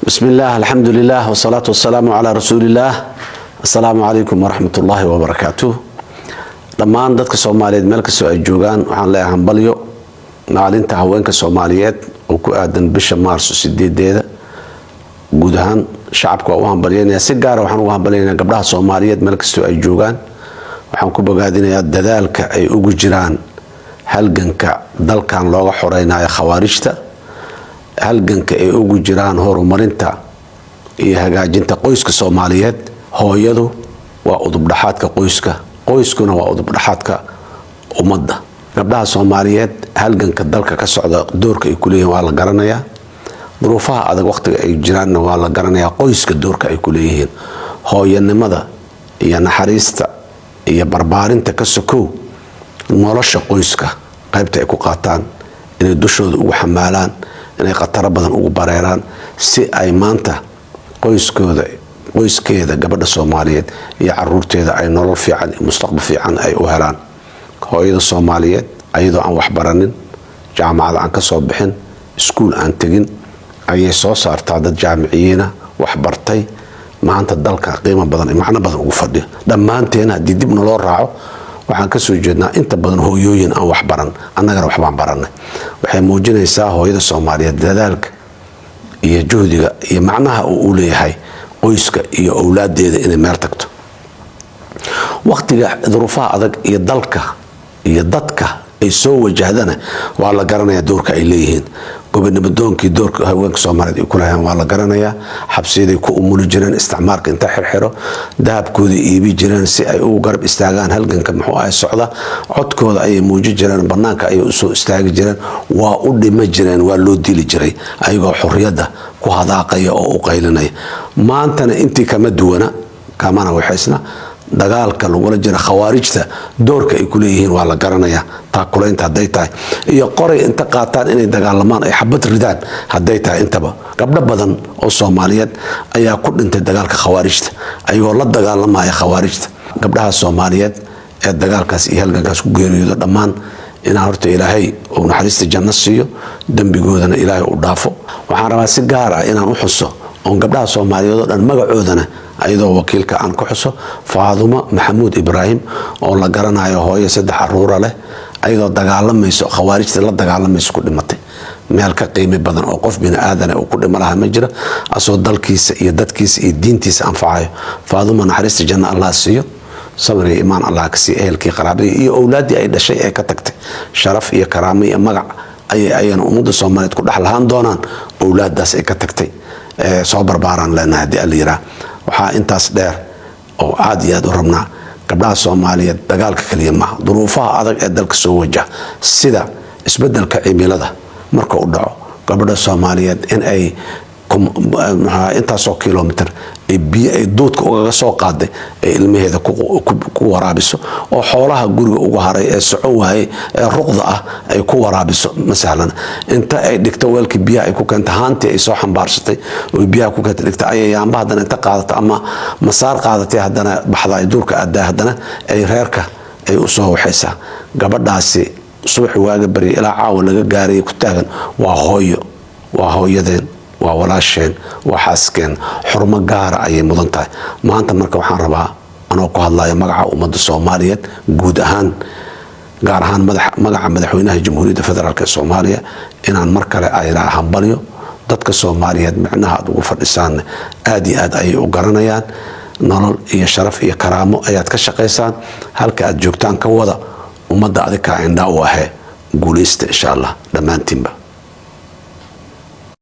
بسم الله الحمد لله والصلاة والسلام على رسول الله. السلام عليكم ورحمة الله وبركاته. dhammaan dadka Soomaaliyeed meel kasta ay joogaan waxaan leeyahay hambalyo maalinta haweenka Soomaaliyeed oo ku aadan bisha Maarso 8 guud ahaan shacabka waa hambalyeynaya si gaar ah waxaan ugu hambalyeynaa gabdhaha Soomaaliyeed meel kasta ay joogaan waxaan ku bogaadinayaa dadaalka ay ugu jiraan halganka dalkan looga xoreynayo khawaarijta halganka ay ugu jiraan horumarinta iyo hagaajinta qoyska Soomaaliyeed hooyadu waa udub dhaxaadka qoyskuna waa udub dhaxaadka ummadda gabdhaha Soomaaliyeed halganka dalka ka socda doorka ay ku leeyihiin waa la garanayaa duruufaha adag waqtiga ay jiraan waa la garanayaa qoyska doorka ay ku leeyihiin hooyanimada iyo naxariista iyo barbaarinta ka sokow nolosha qoyska qaybta ay ku qaataan inay dushooda ugu xamaalaan inay qatar badan ugu bareeraan si ay maanta qoyskeeda gabadha Soomaaliyeed iyo caruurteeda ay nolol fiican iyo mustaqbal fiican ay u helaan hooyada Soomaaliyeed ayadoo aan wax baranin jaamacad aan ka soo bixin iskuul aan tagin ayay soo saartaa dad jaamiciyiina wax bartay maanta dalka qiimo badan iyo macno badan ugu fadhiyo dhammaanteena haddii dib noo raaco waxaan ka soo jeednaa inta badan hooyooyin aan wax baran annagana wax baan baranay waxay muujinaysaa hooyada Soomaaliyeed dadaalka iyo juhdiga iyo macnaha uu leeyahay qoyska iyo awlaadeeda inay meel tagto waqtiga duruufaha adag iyo dalka iyo dadka ay soo wajahdana waa la garanayaa doorka ay leeyihiin gobonadoonkii doorka haweenka Soomaaliyeed ay ku lahayn waa la garanayaa xabsiyaday ku umuli jireen isticmaalka inta xirxiro dahabkooda iibi jireen si ay ugu garab istaagaan halganka muxuu ahay socda codkooda ay muujin jireen banaanka ay u soo istaagi jireen waa u dhima jireen waa loo dili jiray ayagoo xurriyada ku hadaaqaya oo u qaylinaya maantana intii kama duwana kamana waxaysna dagaalka lagula jira khawaarijta doorka ay ku leeyihiin waa la garanayaa taakulaynta haday tahay iyo qoray inta qaataan inay dagaalamaan ay xabad ridaan haday tahay intaba gabdho badan oo Soomaaliyeed ayaa ku dhintay dagaalka khawaarijta ayagoo la dagaalamaya khawaarijta gabdhaha Soomaaliyeed ee dagaalkaas iyo halgankaas ku geeriyoodo dhammaan inaan horta Ilaahay oo naxariista janno siiyo dambigoodana Ilaahay u dhaafo waxaan rabaa si gaar ah inaan u xuso oo gabdhaha Soomaaliyeed oo dhan magacoodana ayadoo wakiilka aan ku xuso Faaduma Maxamuud Ibraahim oo la garanayo hooyo 3 caruur leh ayadoo dagaalamayso khawaarijta la dagaalamayso ku dhimatay meel ka qiimo badan oo qof bini aadan oo ku dhimalaha ma jira asoo dalkiisa iyo dadkiisa iyo diintiisa anfacayo Faaduma naxariista janno Allah siiyo sabr iyo iimaan Allah ka sii ehelkii qaraabadii iyo awlaadii ay dhashay ee ka tagtay sharaf iyo karaamo iyo magac ayaan ummadda Soomaaliyeed ku dhaxlahaan doonaan awlaadaas ay ka tagtay soo barbaaran leenahay hadii la yiraahdo waxaa intaas dheer oo aad iyo aad u rabnaa gabdhaha Soomaaliyeed dagaalka kaliya ma duruufaha adag ee dalka soo wajah sida isbedelka cimilada marka uu dhaco gabdhaha Soomaaliyeed in ay intaasoo kiiloomitir ay doodka uga soo qaaday ee ilmaheeda ku waraabiso oo xoolaha guriga ugu haray ee socon waayay ee ruqda ah ay ku waraabiso masalan inta ay dhigto weelka biyaha ay ku keento haanti ay soo xambaarsatay oo biyaha ku keento dhigta ay yaanba hadana inta qaadato ama masaar qaadatay hadana baxda ay duurka aadaa hadana ay reerka ay u soo waxaysaa gabadhaasi subax waaga bari ilaa caawa laga gaaray ku taagan waa hooyadeen waa walaasheen waa xaaskeen xurmo gaar ah ayay mudan tahay maanta marka waxaan rabaa anoo ku hadlayo magaca ummadda Soomaaliyeed guud ahaan gaar ahaan magaca madaxweynaha Jamhuuriyadda Federaalka Soomaaliya inaan mar kale ay hambalyo dadka Soomaaliyeed macnaha aad ugu fadhisaan aad iyo aad ay u garanayaan nolol iyo sharaf iyo karaamo ayaad ka shaqeysaan halka aad joogtaan ka wada ummadda adika indha u ah guuleysta insha Allah dhamaantiinba